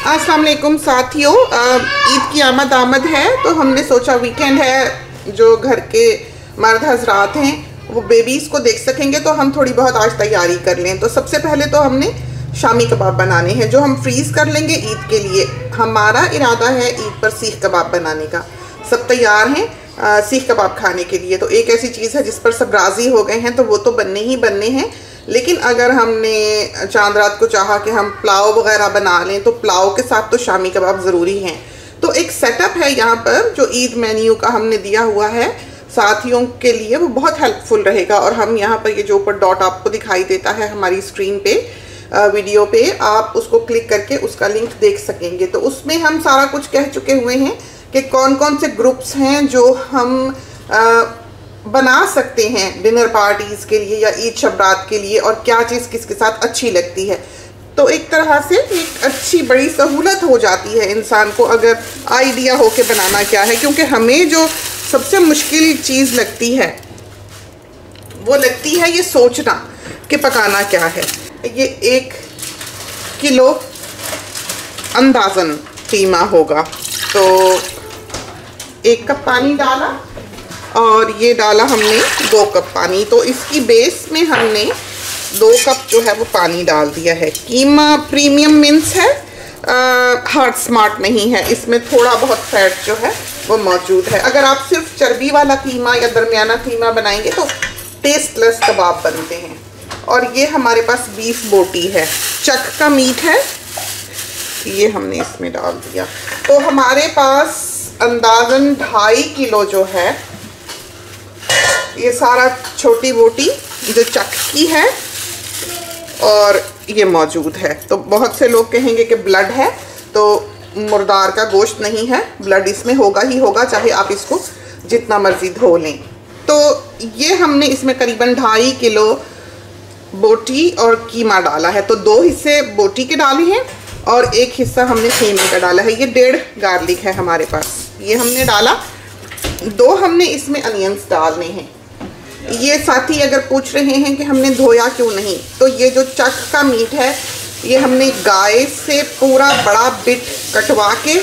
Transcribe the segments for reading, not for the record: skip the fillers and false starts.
अस्सलाम वालेकुम साथियों, ईद की आमद है तो हमने सोचा वीकेंड है, जो घर के मर्द हजरात हैं वो बेबीज़ को देख सकेंगे तो हम थोड़ी बहुत आज तैयारी कर लें। तो सबसे पहले तो हमने शामी कबाब बनाने हैं जो हम फ्रीज़ कर लेंगे ईद के लिए। हमारा इरादा है ईद पर सीख कबाब बनाने का। सब तैयार हैं सीख कबाब खाने के लिए। तो एक ऐसी चीज़ है जिस पर सब राज़ी हो गए हैं तो वो तो बनने ही बनने हैं। लेकिन अगर हमने चांद रात को चाहा कि हम पुलाव वगैरह बना लें तो पुलाव के साथ तो शामी कबाब ज़रूरी हैं। तो एक सेटअप है यहाँ पर जो ईद मेन्यू का हमने दिया हुआ है साथियों के लिए, वो बहुत हेल्पफुल रहेगा। और हम यहाँ पर ये जो ऊपर डॉट आपको दिखाई देता है हमारी स्क्रीन पे वीडियो पे, आप उसको क्लिक करके उसका लिंक देख सकेंगे। तो उसमें हम सारा कुछ कह चुके हुए हैं कि कौन कौन से ग्रुप्स हैं जो हम बना सकते हैं डिनर पार्टीज़ के लिए या ईद शबरात के लिए, और क्या चीज़ किसके साथ अच्छी लगती है। तो एक तरह से एक अच्छी बड़ी सहूलत हो जाती है इंसान को अगर आइडिया हो के बनाना क्या है। क्योंकि हमें जो सबसे मुश्किल चीज़ लगती है वो लगती है ये सोचना कि पकाना क्या है। ये 1 किलो अंदाज़न कीमा होगा, तो 1 कप पानी डाला और ये डाला हमने 2 कप पानी। तो इसकी बेस में हमने 2 कप जो है वो पानी डाल दिया है। कीमा प्रीमियम मिन्स है, हार्ड स्मार्ट नहीं है, इसमें थोड़ा बहुत फैट जो है वो मौजूद है। अगर आप सिर्फ चर्बी वाला कीमा या दरमियाना कीमा बनाएंगे तो टेस्टलेस कबाब बनते हैं। और ये हमारे पास बीफ बोटी है, चक का मीट है, ये हमने इसमें डाल दिया। तो हमारे पास अंदाज़न 2.5 किलो जो है ये सारा छोटी बोटी जो चक की है और ये मौजूद है। तो बहुत से लोग कहेंगे कि ब्लड है, तो मुर्दार का गोश्त नहीं है, ब्लड इसमें होगा ही होगा, चाहे आप इसको जितना मर्जी धो लें। तो ये हमने इसमें करीबन 2.5 किलो बोटी और कीमा डाला है। तो 2 हिस्से बोटी के डाले हैं और 1 हिस्सा हमने कीमे का डाला है। ये 1.5 गार्लिक है हमारे पास, ये हमने डाला। 2 हमने इसमें अनियंस डालने हैं। ये साथी अगर पूछ रहे हैं कि हमने धोया क्यों नहीं, तो ये जो चक का मीट है ये हमने गाय से पूरा बड़ा बिट कटवा के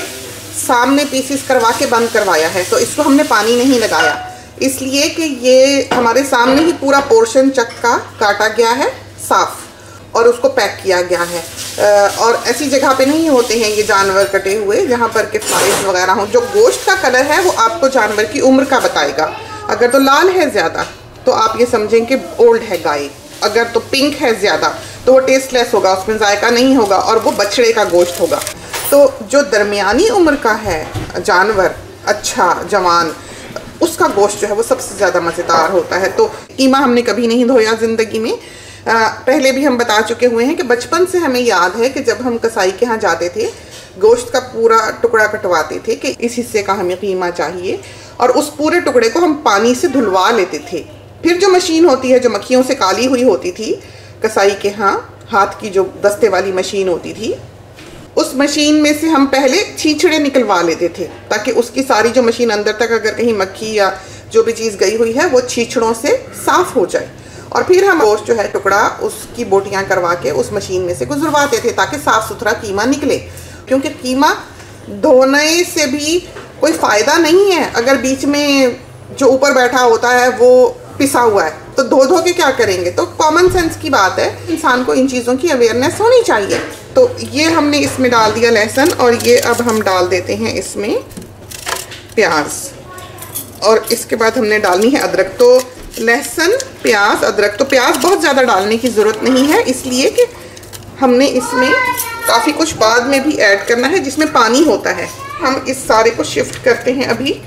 सामने पीसीस करवा के बंद करवाया है। तो इसको हमने पानी नहीं लगाया, इसलिए कि ये हमारे सामने ही पूरा पोर्शन चक का काटा गया है साफ और उसको पैक किया गया है। और ऐसी जगह पे नहीं होते हैं ये जानवर कटे हुए जहाँ पर के फ्लाइज वगैरह हों। जो गोश्त का कलर है वो आपको जानवर की उम्र का बताएगा। अगर तो लाल है ज़्यादा तो आप ये समझें कि ओल्ड है गाय। अगर तो पिंक है ज़्यादा तो वो टेस्टलेस होगा, उसमें जायका नहीं होगा और वो बछड़े का गोश्त होगा। तो जो दरमियानी उम्र का है जानवर, अच्छा जवान, उसका गोश्त जो है वो सबसे ज़्यादा मज़ेदार होता है। तो कीमा हमने कभी नहीं धोया ज़िंदगी में। पहले भी हम बता चुके हुए हैं कि बचपन से हमें याद है कि जब हम कसाई के यहाँ जाते थे गोश्त का पूरा टुकड़ा कटवाते थे कि इस हिस्से का हमें कीमा चाहिए, और उस पूरे टुकड़े को हम पानी से धुलवा लेते थे। फिर जो मशीन होती है जो मक्खियों से काली हुई होती थी कसाई के यहाँ, हाथ की जो दस्ते वाली मशीन होती थी, उस मशीन में से हम पहले छींछड़े निकलवा लेते थे ताकि उसकी सारी जो मशीन अंदर तक अगर कहीं मक्खी या जो भी चीज़ गई हुई है वो छींछड़ों से साफ़ हो जाए। और फिर हम गोश्त जो है टुकड़ा उसकी बोटियाँ करवा के उस मशीन में से गुजरवाते थे ताकि साफ़ सुथरा कीमा निकले। क्योंकि कीमा धोने से भी कोई फ़ायदा नहीं है अगर बीच में जो ऊपर बैठा होता है वो पिसा हुआ है, तो धो के क्या करेंगे। तो कॉमन सेंस की बात है, इंसान को इन चीज़ों की अवेयरनेस होनी चाहिए। तो ये हमने इसमें डाल दिया लहसुन, और ये अब हम डाल देते हैं इसमें प्याज, और इसके बाद हमने डालनी है अदरक। तो लहसुन, प्याज, अदरक। तो प्याज बहुत ज़्यादा डालने की ज़रूरत नहीं है, इसलिए कि हमने इसमें काफ़ी कुछ बाद में भी ऐड करना है जिसमें पानी होता है। हम इस सारे को शिफ्ट करते हैं अभी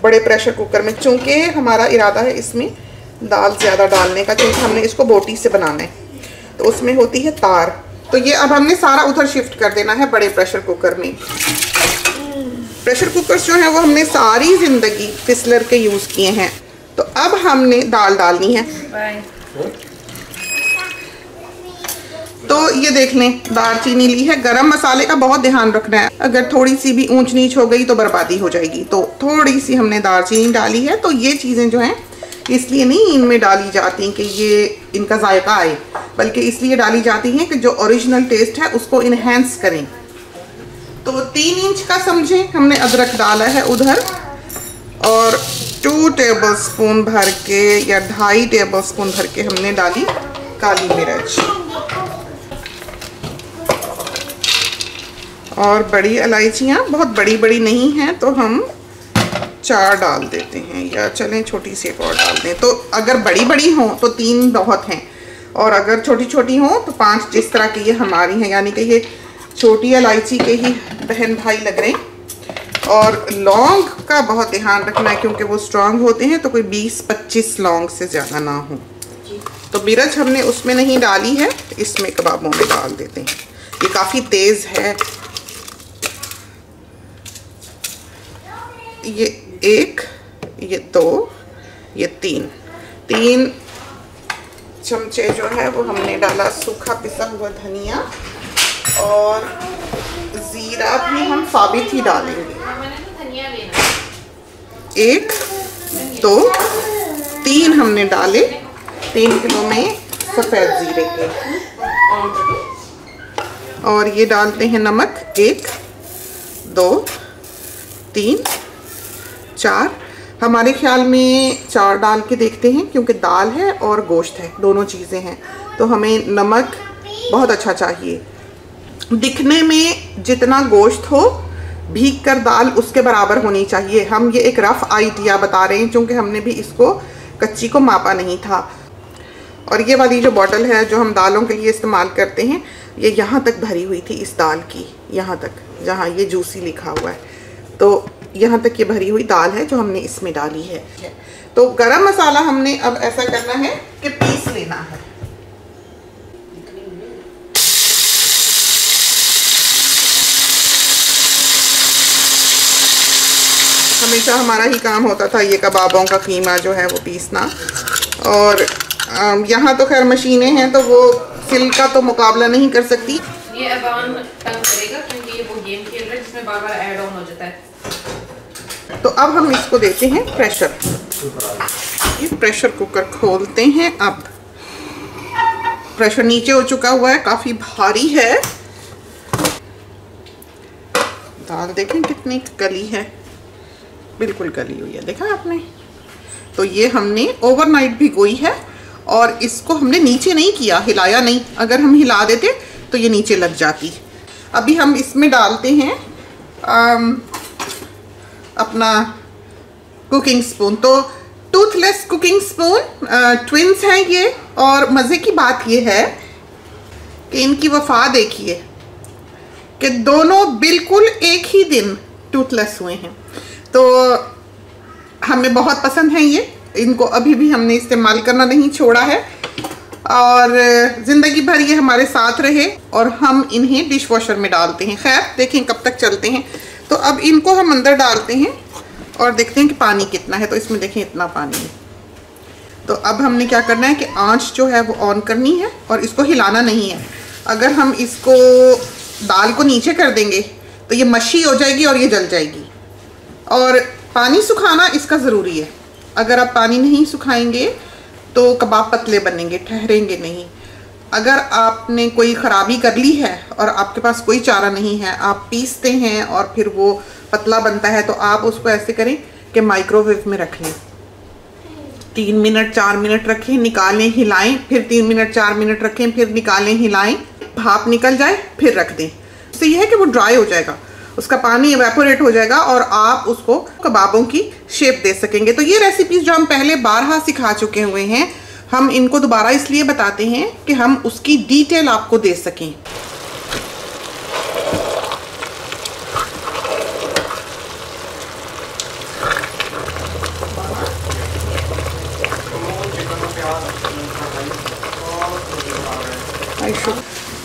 बड़े प्रेशर कुकर में, चूँकि हमारा इरादा है इसमें दाल ज़्यादा डालने का, क्योंकि हमने इसको बोटी से बनाना है तो उसमें होती है तार। तो ये अब हमने सारा उधर शिफ्ट कर देना है बड़े प्रेशर कुकर में। प्रेशर कुकर जो है वो हमने सारी ज़िंदगी फिसलर के यूज़ किए हैं। तो अब हमने दाल डालनी है। तो ये देख लें, दालचीनी ली है। गरम मसाले का बहुत ध्यान रखना है, अगर थोड़ी सी भी ऊंच नीच हो गई तो बर्बादी हो जाएगी। तो थोड़ी सी हमने दालचीनी डाली है। तो ये चीज़ें जो हैं इसलिए नहीं इनमें डाली जाती कि ये इनका जायका आए, बल्कि इसलिए डाली जाती हैं कि जो ओरिजिनल टेस्ट है उसको इन्हेंस करें। तो 3 इंच का समझे हमने अदरक डाला है उधर, और 2 टेबलस्पून भर के या 2.5 टेबलस्पून भर के हमने डाली काली मिर्च, और बड़ी इलायचियाँ बहुत बड़ी बड़ी नहीं हैं तो हम 4 डाल देते हैं, या चलें छोटी सी एक और डाल दें। तो अगर बड़ी बड़ी हों तो 3 बहुत हैं, और अगर छोटी छोटी हों तो 5, जिस तरह की ये हमारी हैं, यानी कि ये छोटी इलायची के ही बहन भाई लग रहे हैं। और लौंग का बहुत ध्यान रखना है क्योंकि वो स्ट्रांग होते हैं, तो कोई 20-25 लौंग से ज़्यादा ना हो। तो मिर्च हमने उसमें नहीं डाली है, इसमें कबाबों में डाल देते हैं। ये काफ़ी तेज़ है। ये 1, ये 2, ये 3 चमचे जो है वो हमने डाला सूखा पिसा हुआ धनिया, और ज़ीरा भी हम साबित ही डालेंगे। 1, 2, 3 हमने डाले 3 किलो में सफ़ेद ज़ीरे के, और ये डालते हैं नमक 1, 2, 3, 4। हमारे ख्याल में 4 डाल के देखते हैं क्योंकि दाल है और गोश्त है, दोनों चीज़ें हैं, तो हमें नमक बहुत अच्छा चाहिए। दिखने में जितना गोश्त हो भीग कर दाल उसके बराबर होनी चाहिए। हम ये एक रफ़ आइडिया बता रहे हैं क्योंकि हमने भी इसको कच्ची को मापा नहीं था। और ये वाली जो बॉटल है जो हम दालों के लिए इस्तेमाल करते हैं, ये यहाँ तक भरी हुई थी इस दाल की, यहाँ तक जहाँ ये जूसी लिखा हुआ है, तो यहाँ तक ये भरी हुई दाल है जो हमने इसमें डाली है। तो गरम मसाला हमने अब ऐसा करना है कि पीस लेना है। हमेशा हमारा ही काम होता था ये कबाबों का कीमा जो है वो पीसना, और यहाँ तो खैर मशीनें हैं तो वो सिल का तो मुकाबला नहीं कर सकती। ये अबान तंग करेगा क्योंकि ये वो गेम खेल रहा है जिसमें बार बार ऐड ऑन हो जाता है। तो अब हम इसको देते हैं प्रेशर। ये प्रेशर कुकर खोलते हैं। अब प्रेशर नीचे हो चुका हुआ है, काफ़ी भारी है। दाल देखें कितनी गली है, बिल्कुल गली हुई है, देखा आपने। तो ये हमने ओवरनाइट भिगोई है, और इसको हमने नीचे नहीं किया, हिलाया नहीं। अगर हम हिला देते तो ये नीचे लग जाती। अभी हम इसमें डालते हैं अपना कुकिंग स्पून। तो टूथलेस कुकिंग स्पून, ट्विंस हैं ये, और मज़े की बात ये है कि इनकी वफा देखिए कि दोनों बिल्कुल एक ही दिन टूथलेस हुए हैं। तो हमें बहुत पसंद है ये, इनको अभी भी हमने इस्तेमाल करना नहीं छोड़ा है, और ज़िंदगी भर ये हमारे साथ रहे। और हम इन्हें डिश वॉशर में डालते हैं। खैर देखें कब तक चलते हैं। तो अब इनको हम अंदर डालते हैं और देखते हैं कि पानी कितना है। तो इसमें देखें इतना पानी है। तो अब हमने क्या करना है कि आंच जो है वो ऑन करनी है, और इसको हिलाना नहीं है। अगर हम इसको दाल को नीचे कर देंगे तो ये मशी हो जाएगी और ये जल जाएगी। और पानी सुखाना इसका ज़रूरी है। अगर आप पानी नहीं सुखाएंगे तो कबाब पतले बनेंगे, ठहरेंगे नहीं। अगर आपने कोई ख़राबी कर ली है और आपके पास कोई चारा नहीं है, आप पीसते हैं और फिर वो पतला बनता है, तो आप उसको ऐसे करें कि माइक्रोवेव में रख लें। 3 मिनट 4 मिनट रखें, निकालें, हिलाएं, फिर 3 मिनट 4 मिनट रखें, फिर निकालें, हिलाएं, भाप निकल जाए, फिर रख दें। इससे यह है कि वो ड्राई हो जाएगा, उसका पानी इवेपोरेट हो जाएगा और आप उसको कबाबों की शेप दे सकेंगे। तो ये रेसिपीज़ जो हम पहले बारहा सिखा चुके हुए हैं, हम इनको दोबारा इसलिए बताते हैं कि हम उसकी डिटेल आपको दे सकें।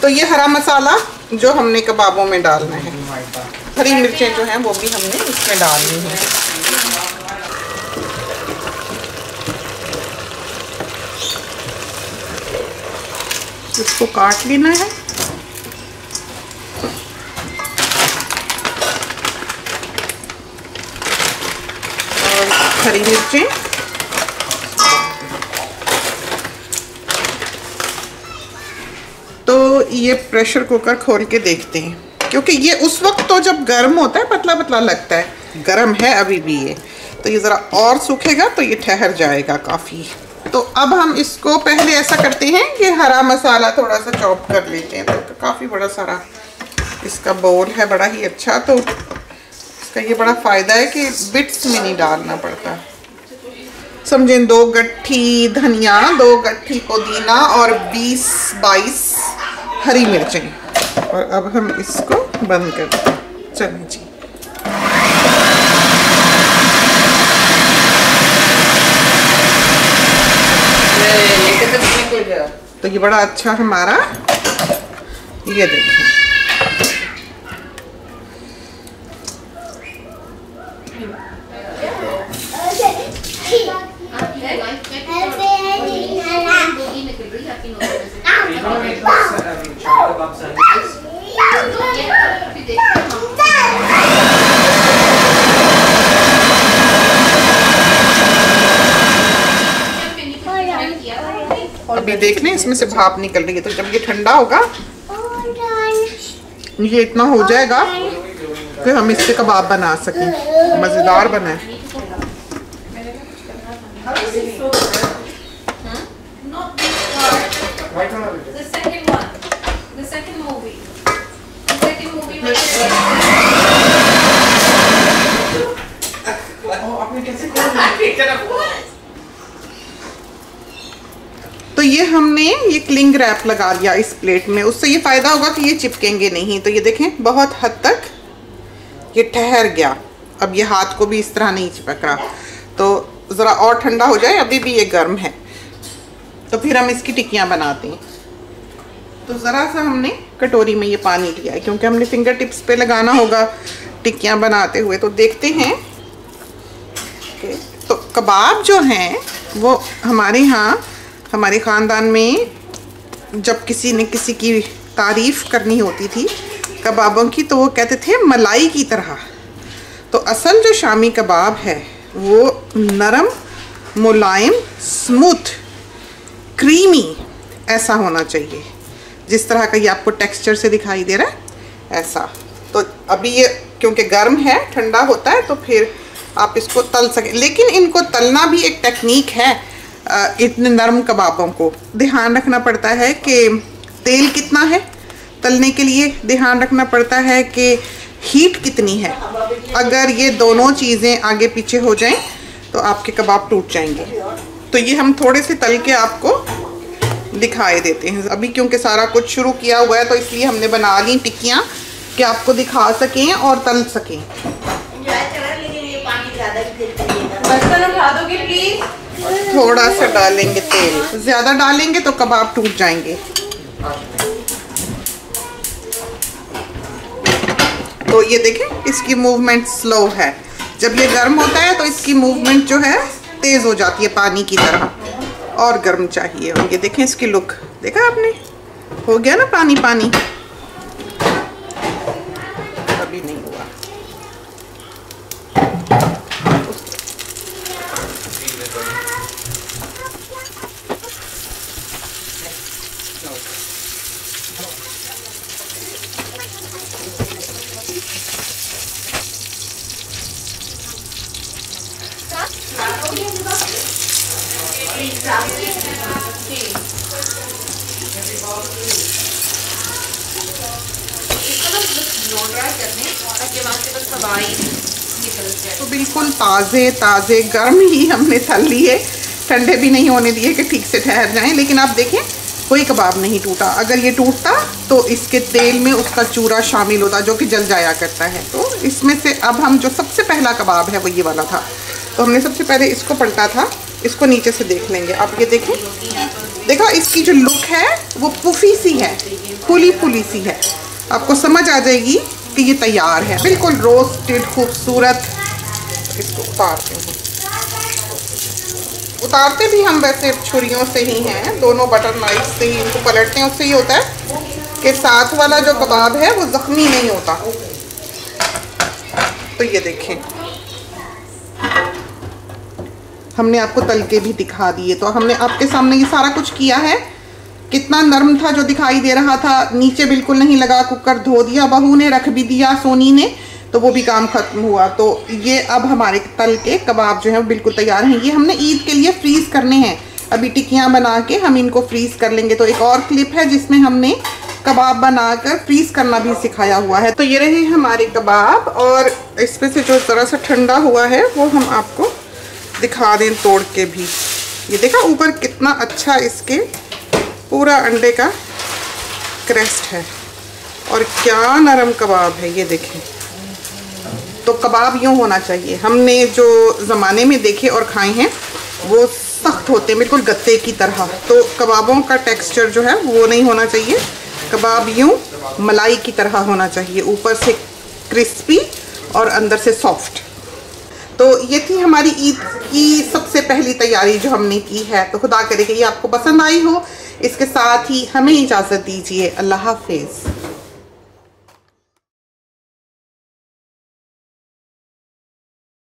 तो ये हरा मसाला जो हमने कबाबों में डालना है, हरी मिर्चें जो हैं वो भी हमने इसमें डालनी है। इसको काट लेना है। और हरी मिर्चें, तो ये प्रेशर कुकर खोल के देखते हैं क्योंकि ये उस वक्त तो जब गर्म होता है पतला पतला लगता है, गर्म है अभी भी ये, तो ये ज़रा और सूखेगा तो ये ठहर जाएगा काफ़ी। तो अब हम इसको पहले ऐसा करते हैं कि हरा मसाला थोड़ा सा चॉप कर लेते हैं। तो काफ़ी बड़ा सारा इसका बोल है, बड़ा ही अच्छा। तो इसका ये बड़ा फ़ायदा है कि बिट्स में नहीं डालना पड़ता। समझें 2 गट्ठी धनिया, 2 गट्ठी पुदीना और 20-22 हरी मिर्चें। और अब हम इसको बंद करते हैं। चलें जी। तो ये बड़ा अच्छा हमारा, ये देखें अभी देख लें इसमें से भाप निकल रही है। तो जब ये ठंडा होगा, ये इतना हो जाएगा कि हम इससे कबाब बना सकें, मज़ेदार बनाए। तो ये हमने ये क्लिंग रैप लगा लिया इस प्लेट में, उससे ये फ़ायदा होगा कि ये चिपकेंगे नहीं। तो ये देखें बहुत हद तक ये ठहर गया। अब ये हाथ को भी इस तरह नहीं चिपक रहा। तो ज़रा और ठंडा हो जाए, अभी भी ये गर्म है। तो फिर हम इसकी टिक्कियाँ बनाते हैं। तो ज़रा सा हमने कटोरी में ये पानी लिया है क्योंकि हमने फिंगर टिप्स पे लगाना होगा टिक्कियाँ बनाते हुए। तो देखते हैं। तो कबाब जो हैं वो हमारे यहाँ, हमारे ख़ानदान में जब किसी ने किसी की तारीफ़ करनी होती थी कबाबों की, तो वो कहते थे मलाई की तरह। तो असल जो शामी कबाब है वो नरम, मुलायम, स्मूथ, क्रीमी ऐसा होना चाहिए, जिस तरह का ये आपको टेक्सचर से दिखाई दे रहा है ऐसा। तो अभी ये क्योंकि गर्म है, ठंडा होता है, तो फिर आप इसको तल सकें। लेकिन इनको तलना भी एक टेक्निक है। इतने नरम कबाबों को ध्यान रखना पड़ता है कि तेल कितना है, तलने के लिए ध्यान रखना पड़ता है कि हीट कितनी है। अगर ये दोनों चीज़ें आगे पीछे हो जाएं तो आपके कबाब टूट जाएंगे। तो ये हम थोड़े से तल के आपको दिखाए देते हैं। अभी क्योंकि सारा कुछ शुरू किया हुआ है तो इसलिए हमने बना ली टिक्कियाँ कि आपको दिखा सकें और तल सकें। बर्तन उठा दोगे प्लीज? थोड़ा सा डालेंगे तेल, ज़्यादा डालेंगे तो कबाब टूट जाएंगे। तो ये देखें इसकी मूवमेंट स्लो है। जब ये गर्म होता है तो इसकी मूवमेंट जो है तेज़ हो जाती है पानी की तरह, और गर्म चाहिए। और ये देखें इसकी लुक, देखा आपने, हो गया ना पानी पानी। अभी नहीं हुआ। तो बिल्कुल ताज़े ताज़े गर्म ही हमने तल लिए, ठंडे भी नहीं होने दिए कि ठीक से ठहर जाएं। लेकिन आप देखें कोई कबाब नहीं टूटा। अगर ये टूटता तो इसके तेल में उसका चूरा शामिल होता जो कि जल जाया करता है। तो इसमें से अब हम जो सबसे पहला कबाब है वो ये वाला था। तो हमने सबसे पहले इसको पलटा था, इसको नीचे से देख लेंगे। आप ये देखें, देखा इसकी जो लुक है वो पुफी सी है, फुली फुली सी है। आपको समझ आ जाएगी कि ये तैयार है, बिल्कुल रोस्टेड खूबसूरत। इसको उतारते हैं। उतारते भी हम वैसे छुरियों से ही हैं, दोनों बटर नाइफ से ही इनको पलटते हैं। उससे ये होता है कि साथ वाला जो कबाब है वो ज़ख्मी नहीं होता। तो ये देखें हमने आपको तल के भी दिखा दिए। तो हमने आपके सामने ये सारा कुछ किया है कितना नरम था जो दिखाई दे रहा था, नीचे बिल्कुल नहीं लगा। कुकर धो दिया बहू ने, रख भी दिया सोनी ने, तो वो भी काम खत्म हुआ। तो ये अब हमारे तल के कबाब जो है वो बिल्कुल तैयार हैं। ये हमने ईद के लिए फ्रीज़ करने हैं, अभी टिक्कियाँ बना के हम इनको फ्रीज़ कर लेंगे। तो एक और क्लिप है जिसमें हमने कबाब बनाकर फ्रीज़ करना भी सिखाया हुआ है। तो ये रहे हमारे कबाब, और इसमें से जो ज़रा सा ठंडा हुआ है वो हम आपको दिखा दें तोड़ के भी। ये देखा ऊपर कितना अच्छा इसके पूरा अंडे का क्रस्ट है, और क्या नरम कबाब है ये देखें। तो कबाब यूँ होना चाहिए। हमने जो ज़माने में देखे और खाए हैं वो सख्त होते हैं, बिल्कुल गत्ते की तरह। तो कबाबों का टेक्सचर जो है वो नहीं होना चाहिए। कबाब यूँ मलाई की तरह होना चाहिए, ऊपर से क्रिस्पी और अंदर से सॉफ्ट। तो ये थी हमारी ईद की सबसे पहली तैयारी जो हमने की है। तो खुदा करे कि ये आपको पसंद आई हो। इसके साथ ही हमें इजाज़त दीजिए। अल्लाह हाफिज़।